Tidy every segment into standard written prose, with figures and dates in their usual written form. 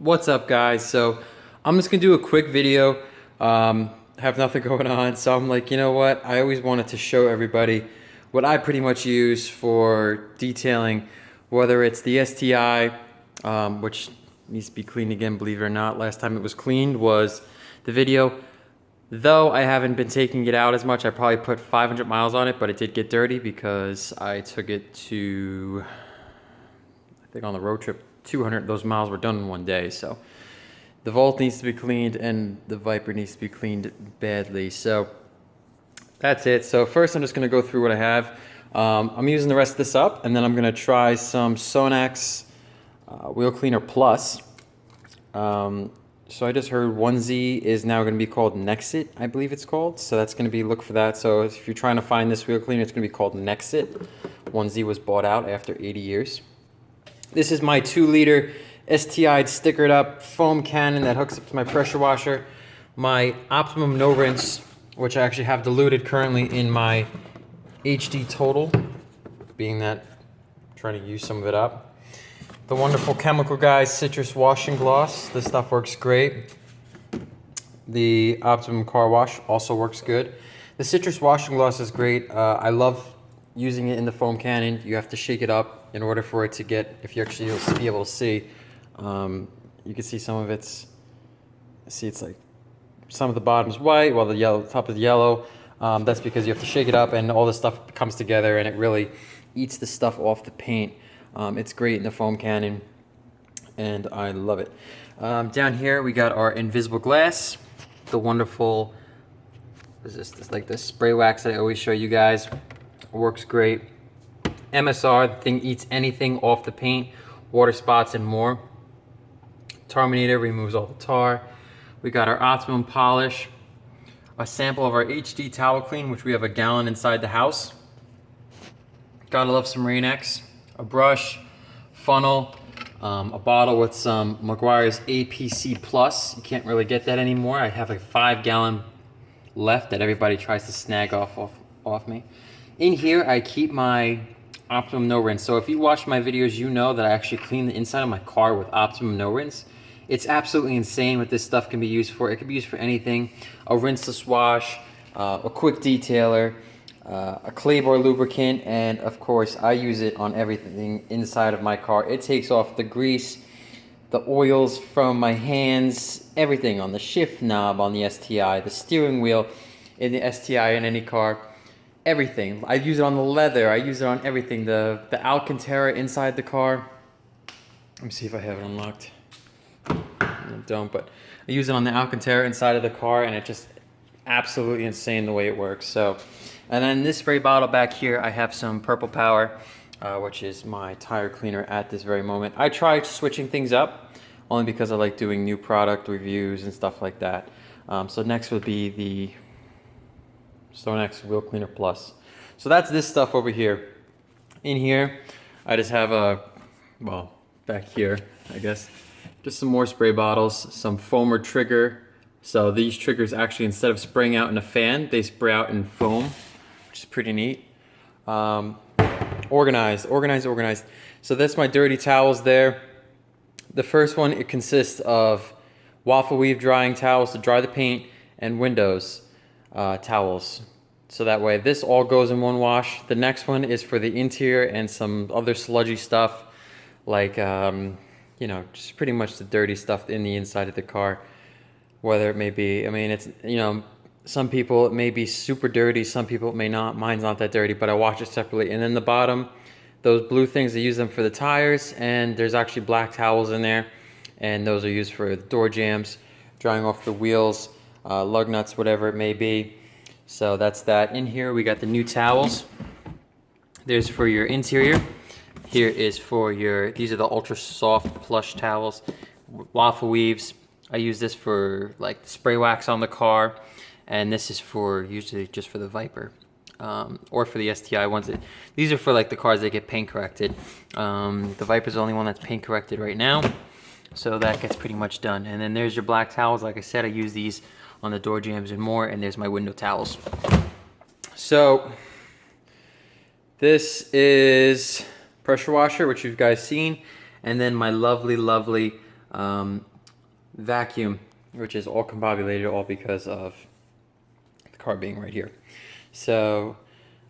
What's up, guys? So I'm just gonna do a quick video. Have nothing going on, so I'm like, you know what? I always wanted to show everybody what I pretty much use for detailing, whether it's the STI, which needs to be cleaned again, believe it or not. Last time it was cleaned was the video. Though I haven't been taking it out as much, I probably put 500 miles on it, but it did get dirty because I took it to, I think on the road trip, 200, those miles were done in one day. So the Volt needs to be cleaned and the Viper needs to be cleaned badly. So that's it. So first I'm just gonna go through what I have. I'm using the rest of this up, and then I'm gonna try some Sonax Wheel Cleaner Plus. So I just heard 1Z is now going to be called Nexit, I believe it's called. So that's going to be, look for that. So if you're trying to find this wheel cleaner, it's going to be called Nexit. 1Z was bought out after 80 years. This is my 2-liter STI stickered up foam cannon that hooks up to my pressure washer. My Optimum No Rinse, which I actually have diluted currently in my HD Total, being that I'm trying to use some of it up. The wonderful Chemical Guys Citrus Washing Gloss. This stuff works great. The Optimum Car Wash also works good. The Citrus Washing Gloss is great. I love using it in the foam cannon. You have to shake it up in order for it to get, if you actually be able to see, you can see some of it's, see it's like, some of the bottom's white while the yellow, top is yellow. That's because you have to shake it up and all the stuff comes together and it really eats the stuff off the paint. It's great in the foam cannon, and I love it. Down here we got our invisible glass, the wonderful, what is this? This like the spray wax that I always show you guys. Works great. MSR, the thing eats anything off the paint, water spots and more. Tarminator removes all the tar. We got our Optimum polish, a sample of our HD towel clean, which we have a gallon inside the house. Gotta love some Rain-X. A brush, funnel, a bottle with some Meguiar's APC Plus. You can't really get that anymore. I have a 5-gallon left that everybody tries to snag off me. In here, I keep my Optimum No Rinse. So if you watch my videos, you know that I actually clean the inside of my car with Optimum No Rinse. It's absolutely insane what this stuff can be used for. It can be used for anything. A rinseless wash, a quick detailer, a Claybor lubricant, and of course I use it on everything inside of my car. It takes off the grease, the oils from my hands, everything on the shift knob on the STI, the steering wheel in the STI in any car, everything. I use it on the leather, I use it on everything, the Alcantara inside the car. Let me see if I have it unlocked. I don't, but I use it on the Alcantara inside of the car, and it just absolutely insane the way it works. So, and then this spray bottle back here, I have some Purple Power, which is my tire cleaner at this very moment. I try switching things up only because I like doing new product reviews and stuff like that. So next would be the Sonax Wheel Cleaner Plus. So that's this stuff over here. In here, I just have a, well, back here, I guess, just some more spray bottles, some foamer trigger. So these triggers actually, instead of spraying out in a fan, they spray out in foam, which is pretty neat. Organized. So that's my dirty towels there. The first one, it consists of waffle weave drying towels to dry the paint and windows towels. So that way this all goes in one wash. The next one is for the interior and some other sludgy stuff, like, you know, just pretty much the dirty stuff in the inside of the car. Whether it may be, I mean, it's, you know, some people it may be super dirty, some people it may not. Mine's not that dirty, but I wash it separately. And then the bottom, those blue things, I use them for the tires, and there's actually black towels in there, and those are used for the door jambs, drying off the wheels, lug nuts, whatever it may be. So that's that. In here we got the new towels. There's for your interior. Here is for your, these are the ultra soft plush towels, waffle weaves. I use this for like the spray wax on the car, and this is for usually just for the Viper, or for the STI ones. These are for like the cars that get paint corrected. The Viper's the only one that's paint corrected right now, so that gets pretty much done. And then there's your black towels. Like I said, I use these on the door jambs and more, and there's my window towels. So this is pressure washer, which you guys seen, and then my lovely vacuum, which is all combobulated, all because of the car being right here. So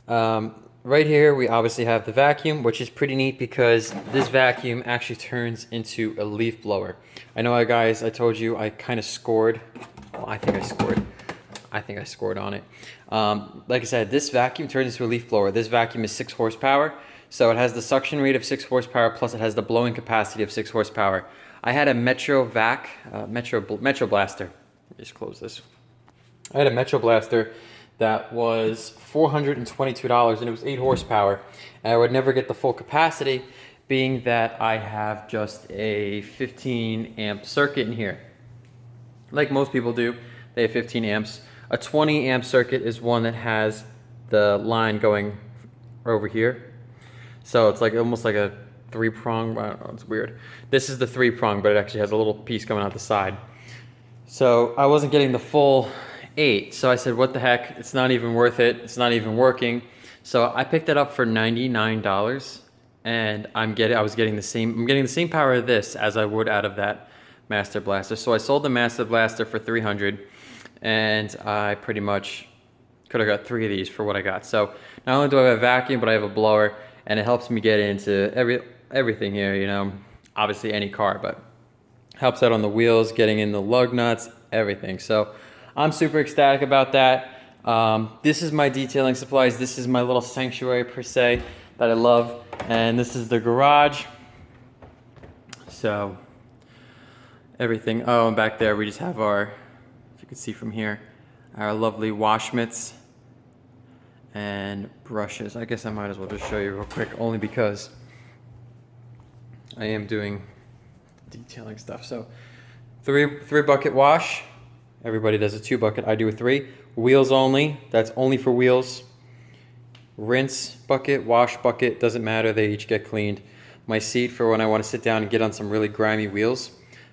right here we obviously have the vacuum, which is pretty neat because this vacuum actually turns into a leaf blower. I know, guys, I told you I kind of scored. Well, I think I scored on it. Like I said, this vacuum turns into a leaf blower. This vacuum is 6 horsepower. So it has the suction rate of 6 horsepower, plus it has the blowing capacity of 6 horsepower. I had a Metro Metro Blaster. Let me just close this. I had a Metro Blaster that was $422 and it was 8 horsepower. And I would never get the full capacity, being that I have just a 15 amp circuit in here. Like most people do, they have 15 amps. A 20 amp circuit is one that has the line going over here. So it's like almost like a 3-prong, I don't know, it's weird. This is the 3-prong, but it actually has a little piece coming out the side. So I wasn't getting the full 8. So I said, what the heck, it's not even worth it. It's not even working. So I picked it up for $99 and I'm getting the same power of this as I would out of that Master Blaster. So I sold the Master Blaster for $300 and I pretty much could have got 3 of these for what I got. So not only do I have a vacuum, but I have a blower, and it helps me get into everything here, you know, obviously any car, but helps out on the wheels, getting in the lug nuts, everything. So I'm super ecstatic about that. This is my detailing supplies. This is my little sanctuary per se that I love. And this is the garage. So everything, oh, and back there we just have our, if you can see from here, our lovely wash mitts and brushes. I guess I might as well just show you real quick, only because I am doing detailing stuff. So three bucket wash. Everybody does a 2 bucket. I do a 3. Wheels only. That's only for wheels. Rinse bucket, wash bucket, doesn't matter. They each get cleaned. My seat for when I want to sit down and get on some really grimy wheels.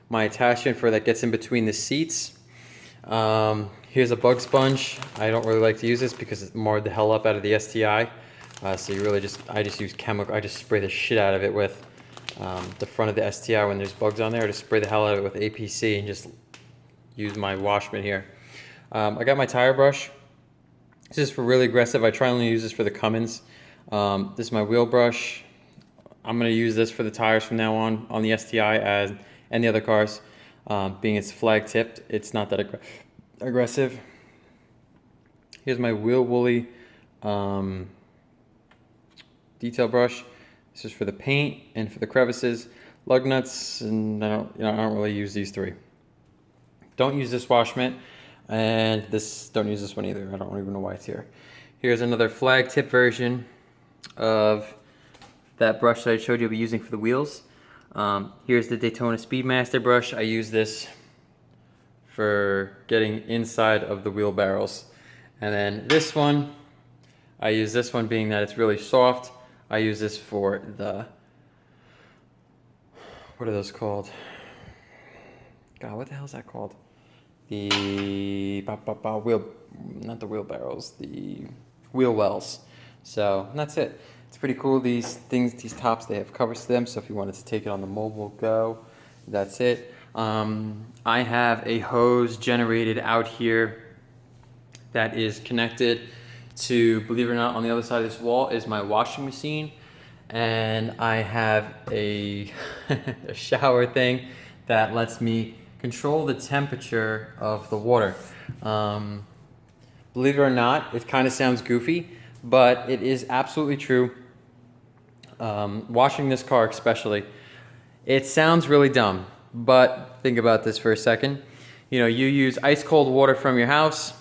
My attachment for that gets in between the seats. Here's a bug sponge. I don't really like to use this because it marred the hell up out of the STI. So you really I just use chemical. I just spray the shit out of it with the front of the STI when there's bugs on there. I just spray the hell out of it with APC and just use my wash mitt here. I got my tire brush. This is for really aggressive. I try only use this for the Cummins. This is my wheel brush. I'm going to use this for the tires from now on the STI and the other cars. Being it's flag tipped, it's not that aggressive. Here's my wheel woolly detail brush. This is for the paint and for the crevices, lug nuts, and I don't really use these 3. Don't use this wash mitt, and don't use this one either. I don't even know why it's here. Here's another flag tip version of that brush that I showed you I'll be using for the wheels. Here's the Daytona Speedmaster brush. I use this for getting inside of the wheelbarrows. And then this one, I use this one being that it's really soft. I use this for the, what are those called? God, what the hell is that called? The not the wheelbarrows, the wheel wells. So that's it. It's pretty cool. These tops, they have covers to them. So if you wanted to take it on the mobile go, that's it. I have a hose generated out here that is connected to, believe it or not, on the other side of this wall is my washing machine. And I have a, a shower thing that lets me control the temperature of the water. Believe it or not, it kind of sounds goofy, but it is absolutely true. Washing this car especially, it sounds really dumb, but think about this for a second. You know, you use ice cold water from your house.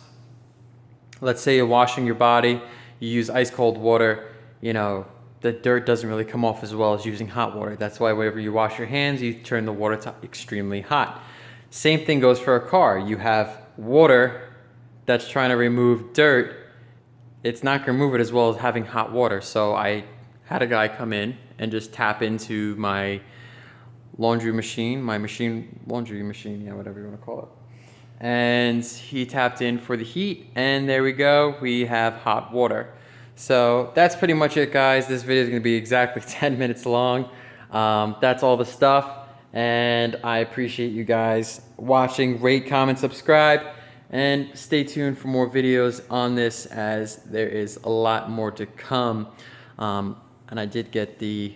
Let's say you're washing your body, you use ice cold water, you know, the dirt doesn't really come off as well as using hot water. That's why whenever you wash your hands, you turn the water to extremely hot. Same thing goes for a car. You have water that's trying to remove dirt. It's not going to remove it as well as having hot water. So I had a guy come in and just tap into my laundry machine, laundry machine, yeah, whatever you want to call it. And he tapped in for the heat, and there we go. We have hot water. So that's pretty much it, guys. This video is going to be exactly 10 minutes long. That's all the stuff. And I appreciate you guys watching. Rate, comment, subscribe, and stay tuned for more videos on this, as there is a lot more to come. And I did get the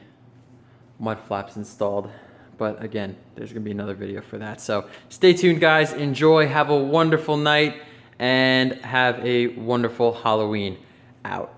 mud flaps installed, but again, there's gonna be another video for that. So stay tuned, guys. Enjoy, have a wonderful night, and have a wonderful Halloween. Out.